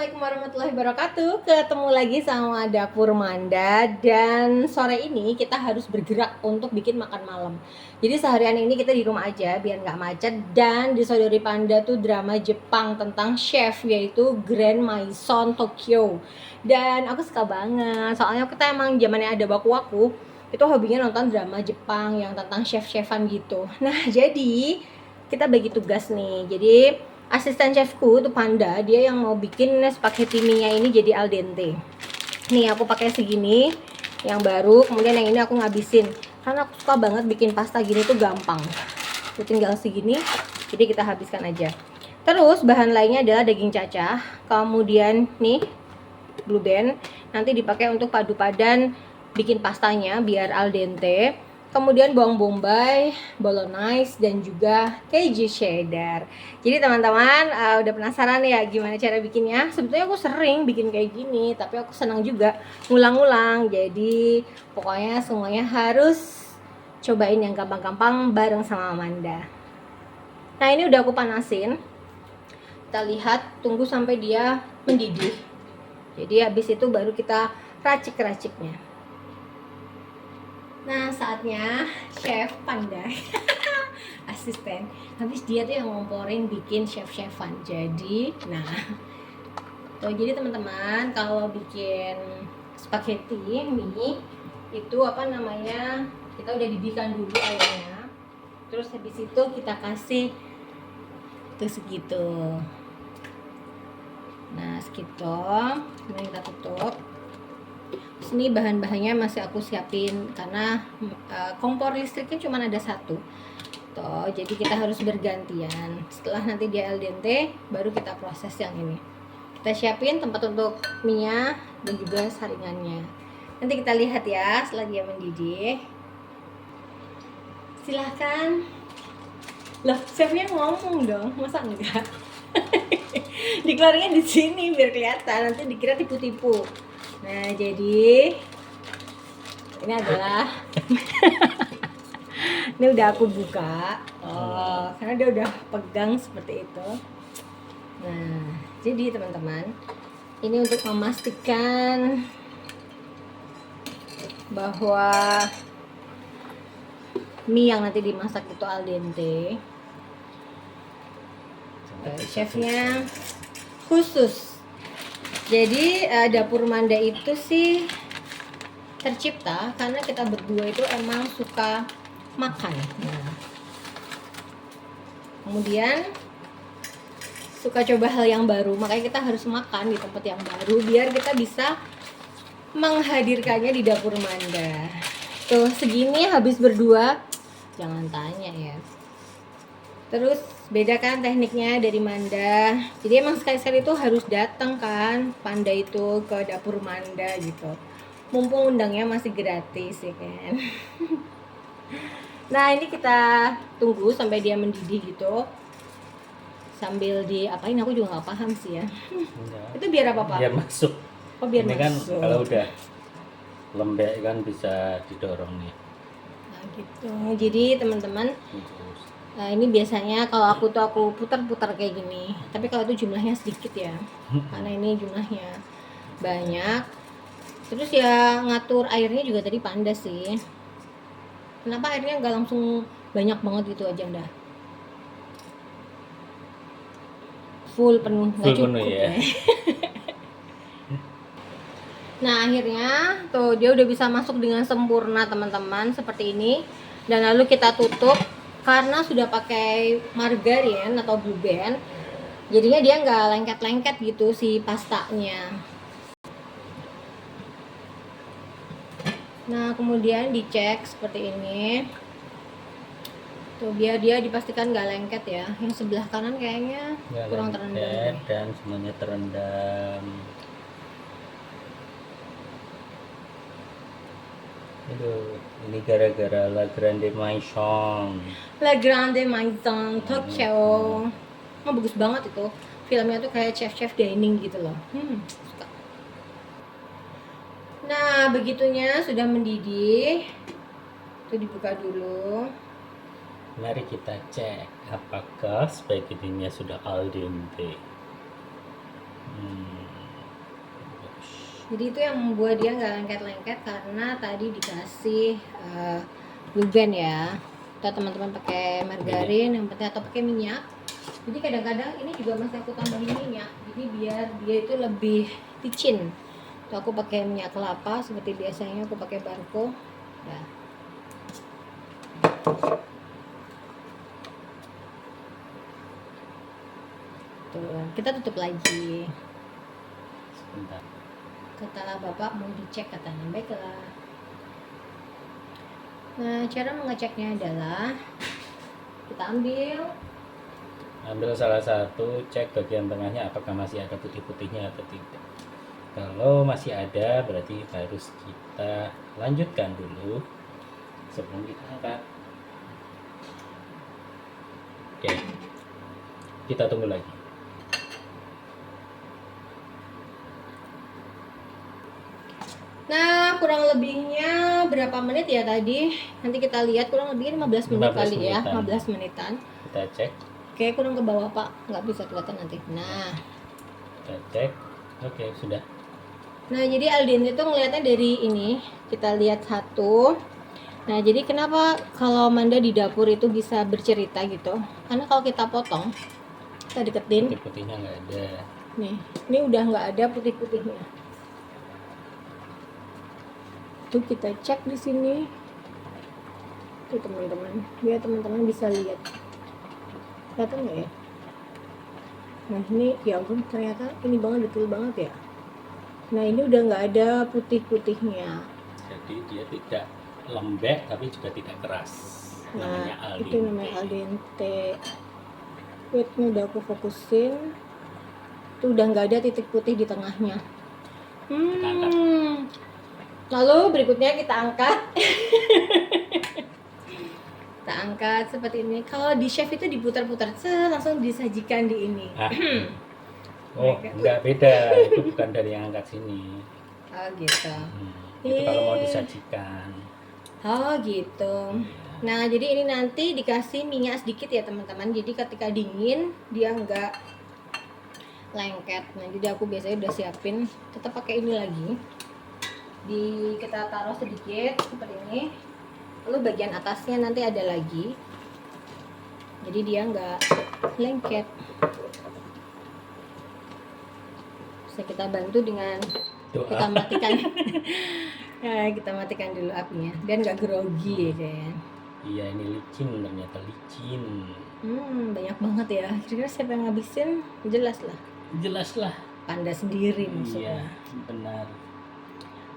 Assalamualaikum warahmatullahi wabarakatuh. Ketemu lagi sama Dapur Manda. Dan sore ini kita harus bergerak untuk bikin makan malam. Jadi seharian ini kita di rumah aja biar nggak macet. Dan di Saudari Panda tuh drama Jepang tentang chef, yaitu Grand Maison Tokyo. Dan aku suka banget, soalnya kita emang zamannya ada baku itu hobinya nonton drama Jepang yang tentang chef-chefan gitu. Nah jadi kita bagi tugas nih. Jadi asisten chefku tuh Panda, dia yang mau bikin spaghetti mie-nya ini jadi al dente. Nih aku pakai segini yang baru, kemudian yang ini aku ngabisin karena aku suka banget bikin pasta gini tuh gampang. Itu tinggal segini, jadi kita habiskan aja. Terus bahan lainnya adalah daging cacah, kemudian nih blue band nanti dipakai untuk padu padan bikin pastanya biar al dente. Kemudian bawang bombay, bolognese, dan juga keju cheddar. Jadi teman-teman udah penasaran ya gimana cara bikinnya? Sebetulnya aku sering bikin kayak gini, tapi aku senang juga ngulang-ngulang. Jadi pokoknya semuanya harus cobain yang gampang-gampang bareng sama Amanda. Nah ini udah aku panasin. Kita lihat, tunggu sampai dia mendidih. Jadi habis itu baru kita racik-raciknya. Nah saatnya Chef Panda asisten, habis dia tuh yang ngomporin bikin chef-chefan. Jadi nah tuh, jadi teman-teman kalau bikin spaghetti mie itu apa namanya, kita udah didihkan dulu airnya, terus habis itu kita kasih tuh segitu. Nah segitu, kemudian kita tutup. Ini bahan-bahannya masih aku siapin karena kompor listriknya cuma ada satu tuh, jadi kita harus bergantian. Setelah nanti dia al dente baru kita proses yang ini. Kita siapin tempat untuk minyak dan juga saringannya. Nanti kita lihat ya setelah dia mendidih. Silahkan. Loh, chefnya ngomong dong, masa enggak? Dikeluarinnya di sini biar kelihatan, nanti dikira tipu-tipu. Nah jadi ini adalah ini udah aku buka, karena dia udah pegang seperti itu. Nah jadi teman-teman, ini untuk memastikan bahwa mie yang nanti dimasak itu al dente. Chefnya khusus. Jadi Dapur Manda itu sih tercipta karena kita berdua itu emang suka makan. Nah, kemudian suka coba hal yang baru, makanya kita harus makan di tempat yang baru biar kita bisa menghadirkannya di Dapur Manda. Tuh segini habis berdua, jangan tanya ya. Terus beda kan tekniknya dari Manda. Jadi emang sekali-sekali itu harus datang kan Panda itu ke Dapur Manda gitu. Mumpung undangnya masih gratis ya kan. Nah ini kita tunggu sampai dia mendidih gitu. Sambil diapain aku juga nggak paham sih ya. Itu biar apa Pak? Biar masuk. Oh biar ini masuk. Kan kalau udah lembek kan bisa didorong nih. Nah gitu. Jadi teman-teman, nah ini biasanya kalau aku putar-putar kayak gini, tapi kalau itu jumlahnya sedikit ya, karena ini jumlahnya banyak. Terus ya ngatur airnya juga tadi Panda sih. Kenapa airnya nggak langsung banyak banget gitu aja udah full penuh, nggak cukup ya. Nah akhirnya tuh dia udah bisa masuk dengan sempurna teman-teman seperti ini. Dan lalu kita tutup. Karena sudah pakai margarin atau blue band, jadinya dia nggak lengket-lengket gitu si pastanya. Nah kemudian dicek seperti ini tuh, biar dia dipastikan nggak lengket ya. Yang sebelah kanan kayaknya gak kurang terendam dan semuanya terendam. Aduh, ini gara-gara La Grande Maison. La Grande Maison Tokyo. Oh, bagus banget itu. Filmnya tuh kayak chef-chef dining gitu loh. Suka. Nah, begitunya sudah mendidih. Itu dibuka dulu. Mari kita cek apakah spaghettinya sudah al dente. Jadi itu yang membuat dia nggak lengket-lengket karena tadi dikasih blue band ya. Atau teman-teman pakai margarin yang penting atau pakai minyak. Jadi kadang-kadang ini juga masih aku tambahin minyak. Jadi biar dia itu lebih licin. Tuh aku pakai minyak kelapa seperti biasanya aku pakai Barco. Nah. Tuh, kita tutup lagi. Sebentar. Kata bapak mau dicek katanya, baiklah. Nah, cara mengeceknya adalah kita ambil Salah satu, cek bagian tengahnya apakah masih ada putih-putihnya atau tidak. Kalau masih ada, berarti harus kita lanjutkan dulu sebelum kita angkat. Oke, kita tunggu lagi. Nah, kurang lebihnya berapa menit ya tadi? Nanti kita lihat kurang lebih 15 menit 15 kali ya, menitan. 15 menitan. Kita cek, Oke, kurang ke bawah Pak, nggak bisa kelihatan nanti. Nah, kita cek. Oke, sudah. nah jadi al dente itu ngelihatnya dari ini. Kita lihat satu. Nah, jadi kenapa kalau Manda di dapur itu bisa bercerita gitu? Karena kalau kita potong, kita deketin. Putih-putihnya nggak ada. Nih, ini udah nggak ada putih-putihnya. Tuh kita cek di sini. Tuh teman-teman, biar teman-teman bisa lihat. Kelihatan nggak ya? Nah ini, ya ampun ternyata ini banget detail banget ya. Nah ini udah nggak ada putih-putihnya. Jadi dia tidak lembek tapi juga tidak keras. Namanya Nah al itu dente. namanya al dente. Wait, ini udah aku fokusin. Tuh udah nggak ada titik putih di tengahnya. Lalu berikutnya kita angkat. Kita angkat seperti ini. Kalau di chef itu diputar-putar, langsung disajikan di ini. Oh, enggak, beda. Itu bukan dari yang angkat sini. Oh gitu. Itu kalau mau disajikan. Oh gitu. Nah jadi ini nanti dikasih minyak sedikit ya teman-teman. Jadi ketika dingin dia enggak lengket. Nah jadi aku biasanya udah siapin. Tetap pakai ini lagi. Kita taruh sedikit seperti ini. Lalu bagian atasnya nanti ada lagi. Jadi dia enggak lengket. Bisa kita bantu dengan kita matikan. Ya, kita matikan dulu apinya dan nggak grogi ya. Iya, ini licin, ternyata licin. Banyak banget ya. Kira-kira siapa yang ngabisin? Jelas lah. Jelas lah. Panda sendiri maksudnya. Iya, benar.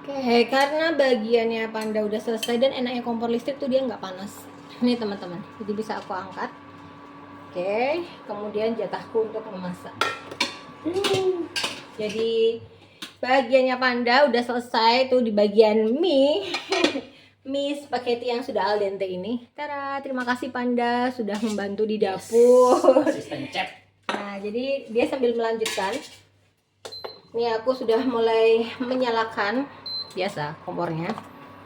Oke, karena bagiannya Panda udah selesai dan enaknya kompor listrik tuh dia nggak panas. Ini teman-teman, jadi bisa aku angkat. Oke, kemudian jatahku untuk memasak. Jadi bagiannya Panda udah selesai tuh di bagian mie. Mie spaghetti yang sudah al dente ini. Tada, terima kasih Panda sudah membantu di dapur. Asisten chef. Nah, jadi dia sambil melanjutkan. Ini aku sudah mulai menyalakan biasa kompornya.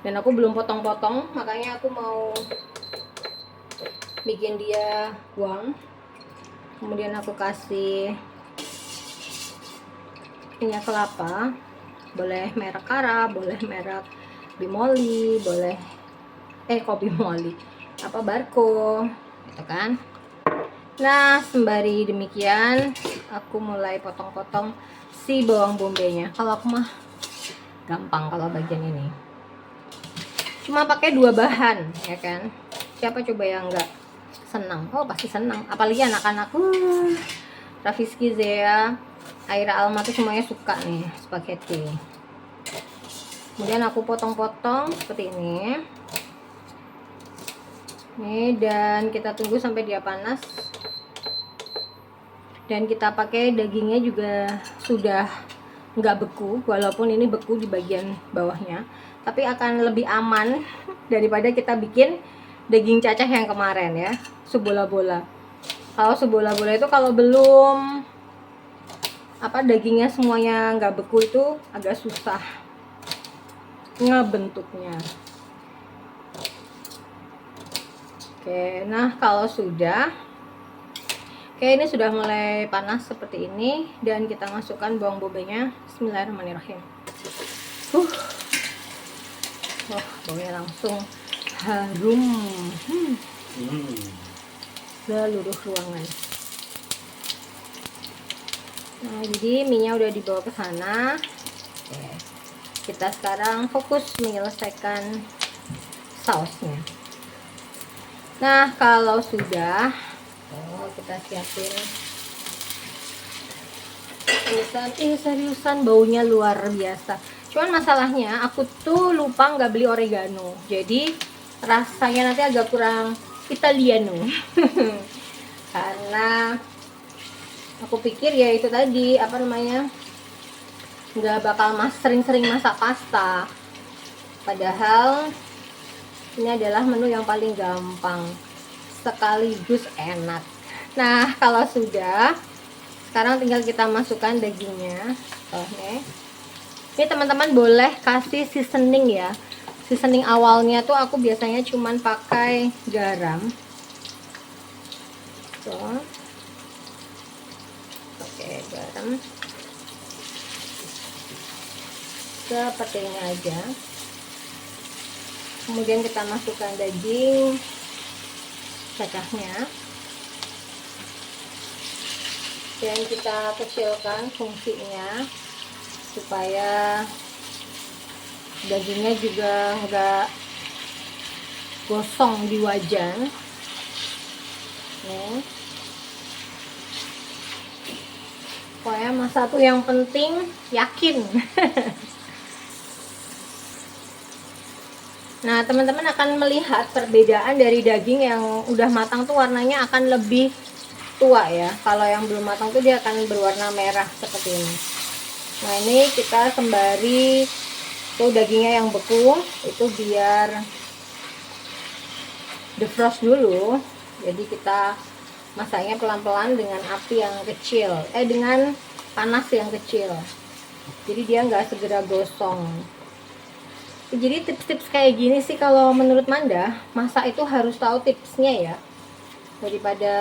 Dan aku belum potong-potong, makanya aku mau bikin dia buang. Kemudian aku kasih minyak kelapa, boleh merek Kara, boleh merek Bimoli, boleh kok Bimoli, apa Barco, gitu kan. Nah, sembari demikian, aku mulai potong-potong si bawang bombay-nya. Kalau aku mah gampang kalau bagian ini. Cuma pakai 2 bahan, ya kan? Siapa coba yang enggak senang? Oh, pasti senang. Apalagi anak-anak. Raffiski, Zea, Aira, Alma tuh semuanya suka nih spaghetti. Kemudian aku potong-potong seperti ini. Nih, dan kita tunggu sampai dia panas. Dan kita pakai dagingnya juga sudah nggak beku, walaupun ini beku di bagian bawahnya. Tapi akan lebih aman daripada kita bikin daging cacah yang kemarin ya, sebola-bola. Kalau sebola-bola itu kalau belum dagingnya semuanya nggak beku itu agak susah ngebentuknya. Oke, nah kalau sudah, oke, ini sudah mulai panas seperti ini dan kita masukkan bawang bombay-nya. Bismillahirrahmanirrahim. Wah, baunya langsung harum. Seluruh ruangan. Nah, jadi minyak udah dibawa ke sana. Oke. Kita sekarang fokus menyelesaikan sausnya. Nah, kalau sudah, kita siapin. Seriusan baunya luar biasa. Cuman masalahnya aku tuh lupa nggak beli oregano. Jadi rasanya nanti agak kurang Italiano. Karena aku pikir ya itu tadi apa namanya, nggak bakal sering-sering masak pasta. Padahal ini adalah menu yang paling gampang sekaligus enak. Nah, kalau sudah, sekarang tinggal kita masukkan dagingnya. Nih. Ini teman-teman boleh kasih seasoning ya. Seasoning awalnya tuh aku biasanya cuman pakai garam. Tuh. Pakai garam. Seperti ini aja. Kemudian kita masukkan daging cacahnya. Dan kita kecilkan fungsinya supaya dagingnya juga enggak gosong di wajan. Nih. Pokoknya mas satu yang penting yakin. Nah, teman-teman akan melihat perbedaan dari daging yang udah matang tuh warnanya akan lebih tua ya. Kalau yang belum matang tuh dia akan berwarna merah seperti ini. Nah, ini kita sembari tuh dagingnya yang beku itu biar defrost dulu. Jadi kita masaknya pelan-pelan dengan api yang kecil, dengan panas yang kecil. Jadi dia nggak segera gosong. Jadi tips-tips kayak gini sih kalau menurut Manda, masak itu harus tahu tipsnya ya. Daripada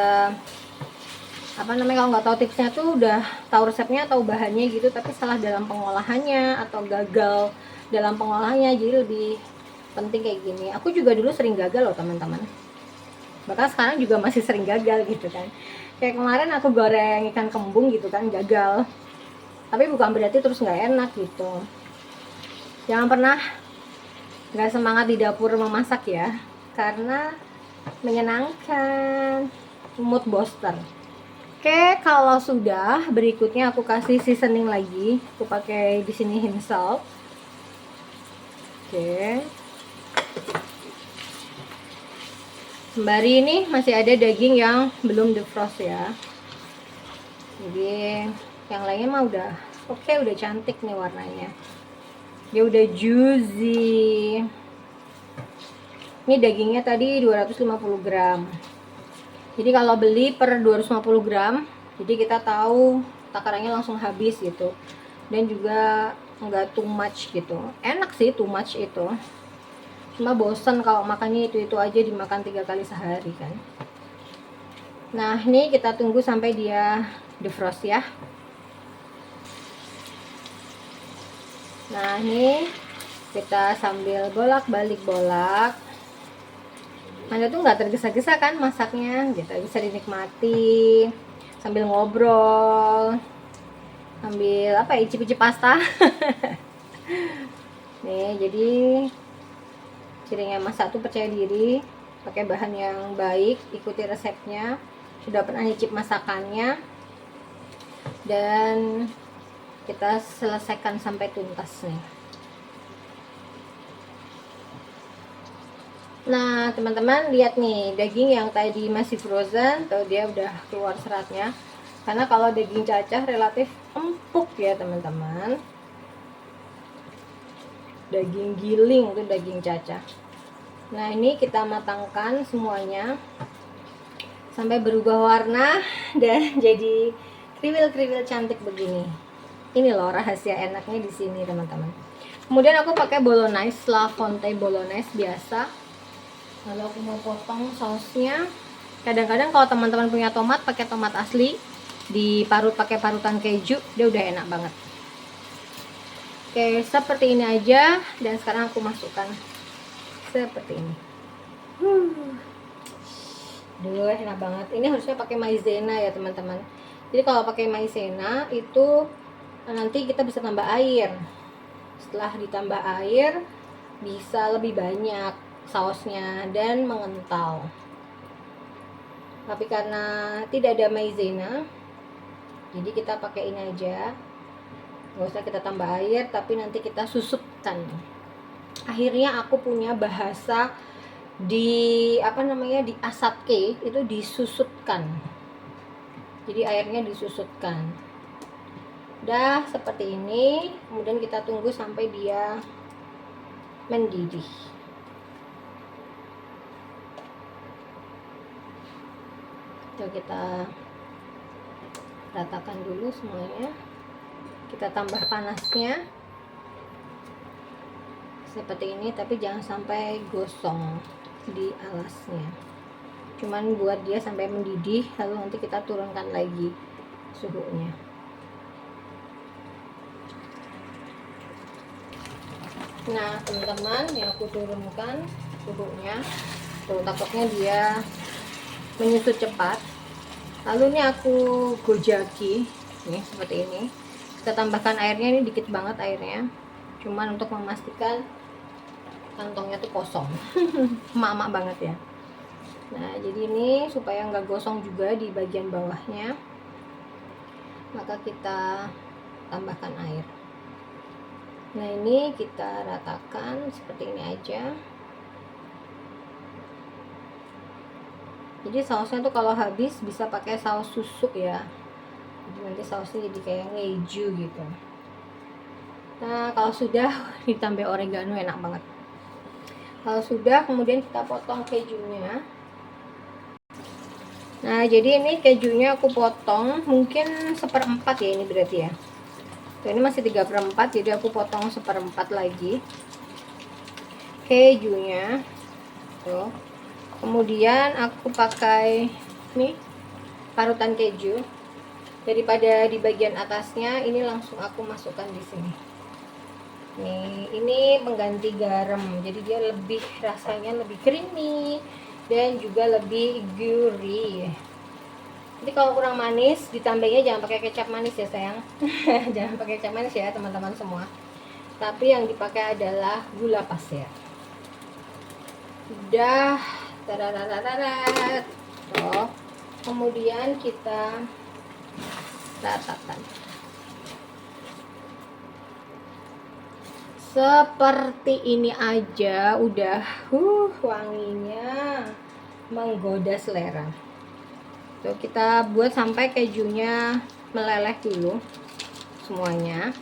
apa namanya, kalau nggak tahu tipsnya tuh udah tahu resepnya, tahu bahannya gitu, tapi salah dalam pengolahannya atau gagal dalam pengolahannya. Jadi lebih penting kayak gini. Aku juga dulu sering gagal loh teman-teman. Bahkan sekarang juga masih sering gagal gitu kan. Kayak kemarin aku goreng ikan kembung gitu kan, gagal. Tapi bukan berarti terus nggak enak gitu. Jangan pernah nggak semangat di dapur memasak ya, karena menyenangkan, mood booster. Oke, kalau sudah, berikutnya aku kasih seasoning lagi. Aku pakai di sini hint salt. Oke. Sembari ini masih ada daging yang belum defrost ya. Jadi yang lainnya mah udah oke, udah cantik nih warnanya. Dia udah juicy. Ini dagingnya tadi 250 gram. Jadi kalau beli per 250 gram, jadi kita tahu takarannya langsung habis gitu. Dan juga enggak too much gitu. Enak sih too much itu. Cuma bosan kalau makannya itu aja, dimakan 3 kali sehari kan. Nah, ini kita tunggu sampai dia defrost ya. Nah, ini kita sambil bolak-balik Anda tuh nggak tergesa-gesa kan masaknya, gitu. Bisa dinikmati sambil ngobrol, sambil apa, icip-icip pasta. Nih, jadi cirinya masak tuh percaya diri, pakai bahan yang baik, ikuti resepnya, sudah pernah nyicip masakannya, dan kita selesaikan sampai tuntas nih. Nah, teman-teman lihat nih, daging yang tadi masih frozen tuh dia udah keluar seratnya. Karena kalau daging cacah relatif empuk ya teman-teman. Daging giling itu daging cacah. Nah, ini kita matangkan semuanya sampai berubah warna dan jadi kriwil-kriwil cantik begini. Ini loh rahasia enaknya di sini teman-teman. Kemudian aku pakai bolognese, La Fonte bolognese biasa. Lalu aku mau potong sausnya. Kadang-kadang kalau teman-teman punya tomat, pakai tomat asli, diparut pakai parutan keju, dia udah enak banget. Oke, seperti ini aja. Dan sekarang aku masukkan seperti ini. Duh, enak banget. Ini harusnya pakai maizena ya teman-teman. Jadi kalau pakai maizena itu nanti kita bisa tambah air. Setelah ditambah air bisa lebih banyak sausnya dan mengental. Tapi karena tidak ada maizena, jadi kita pakai ini aja. Nggak usah kita tambah air, tapi nanti kita susutkan. Akhirnya aku punya bahasa di di asatke itu disusutkan. Jadi airnya disusutkan. Udah seperti ini, kemudian kita tunggu sampai dia mendidih. Coba kita ratakan dulu semuanya. Kita tambah panasnya seperti ini, tapi jangan sampai gosong di alasnya. Cuman buat dia sampai mendidih, lalu nanti kita turunkan lagi suhunya. Nah teman-teman, yang aku turunkan suhunya tuh, takutnya dia menyusut cepat. Lalu ini aku gojaki nih seperti ini. Kita tambahkan airnya, ini dikit banget airnya, cuman untuk memastikan kantongnya tuh kosong. Emak-emak banget ya. Nah jadi ini supaya nggak gosong juga di bagian bawahnya, maka kita tambahkan air. Nah ini kita ratakan seperti ini aja. Jadi sausnya tuh kalau habis bisa pakai saus susuk ya. Jadi nanti sausnya jadi kayak ngeju gitu. Nah kalau sudah ditambah oregano enak banget. Kalau sudah, kemudian kita potong kejunya. Nah jadi ini kejunya aku potong mungkin 1/4 ya, ini berarti ya. Tuh, ini masih 3/4, jadi aku potong 1/4 lagi kejunya tuh. Kemudian aku pakai nih parutan keju. Daripada di bagian atasnya, ini langsung aku masukkan di sini. Nih, ini pengganti garam, jadi dia lebih rasanya lebih creamy dan juga lebih gurih. Jadi kalau kurang manis, ditambahnya jangan pakai kecap manis ya sayang. Jangan pakai kecap manis ya teman-teman semua. Tapi yang dipakai adalah gula pasir. Udah, tararararat. Tuh. Kemudian kita ratakan. Seperti ini aja udah wanginya menggoda selera. Tuh, kita buat sampai kejunya meleleh dulu semuanya.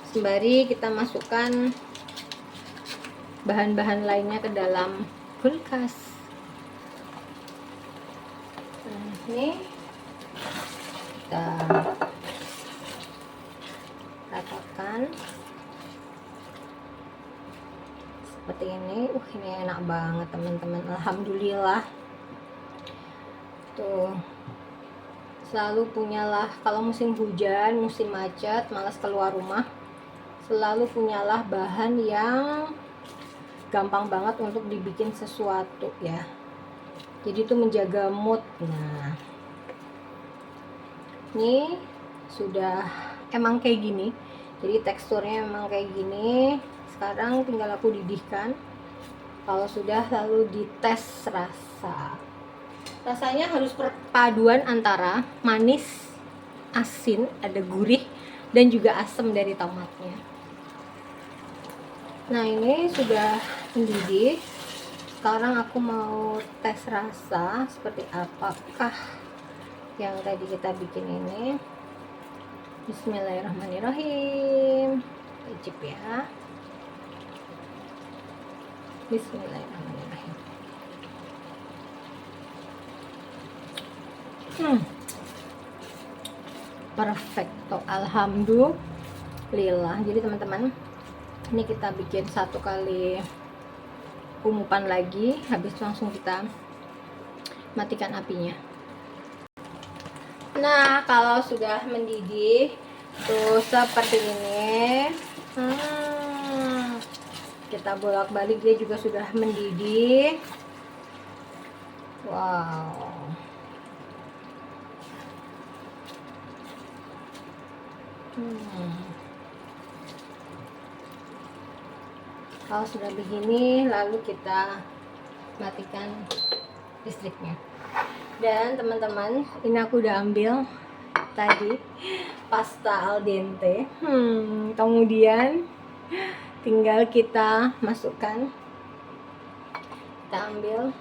Sembari kita masukkan bahan-bahan lainnya ke dalam kulkas. Nah, ini kita ratakan seperti ini. Ini enak banget teman-teman, alhamdulillah. Tuh, selalu punyalah kalau musim hujan, musim macet, malas keluar rumah, selalu punyalah bahan yang gampang banget untuk dibikin sesuatu ya. Jadi itu menjaga mood. Nah, ini sudah emang kayak gini, jadi teksturnya emang kayak gini. Sekarang tinggal aku didihkan. Kalau sudah, lalu dites rasa. Rasanya harus perpaduan antara manis, asin, ada gurih, dan juga asam dari tomatnya. Nah ini sudah mendidih. Sekarang aku mau tes rasa seperti apakah yang tadi kita bikin ini. Bismillahirrahmanirrahim. Icip ya. Bismillahirrahmanirrahim. Perfecto, alhamdulillah. Jadi teman-teman, ini kita bikin 1 kali umupan lagi, habis langsung kita matikan apinya. Nah kalau sudah mendidih tuh seperti ini, Kita bolak-balik, dia juga sudah mendidih. Wow. Kalau sudah begini, lalu kita matikan listriknya. Dan teman-teman, ini aku udah ambil tadi pasta al dente. Kemudian tinggal kita masukkan. Kita ambil,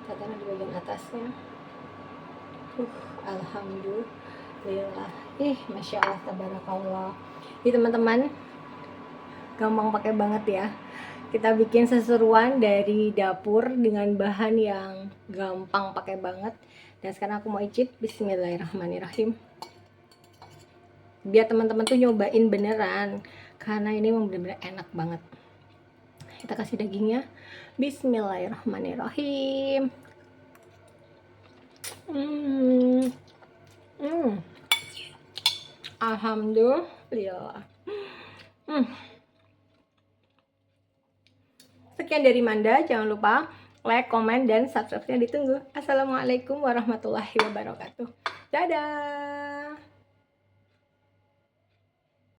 kita taruh di bagian atasnya. Alhamdulillah. Masya Allah, tabarakallah. Jadi teman-teman, gampang pakai banget ya. Kita bikin seseruan dari dapur dengan bahan yang gampang pakai banget. Dan sekarang aku mau icip. Bismillahirrahmanirrahim. Biar teman-teman tuh nyobain beneran, karena ini memang bener-bener enak banget. Kita kasih dagingnya. Bismillahirrahmanirrahim. Alhamdulillah. Sekian dari Manda, jangan lupa like, komen, dan subscribe-nya ditunggu. Assalamualaikum warahmatullahi wabarakatuh. Dadah.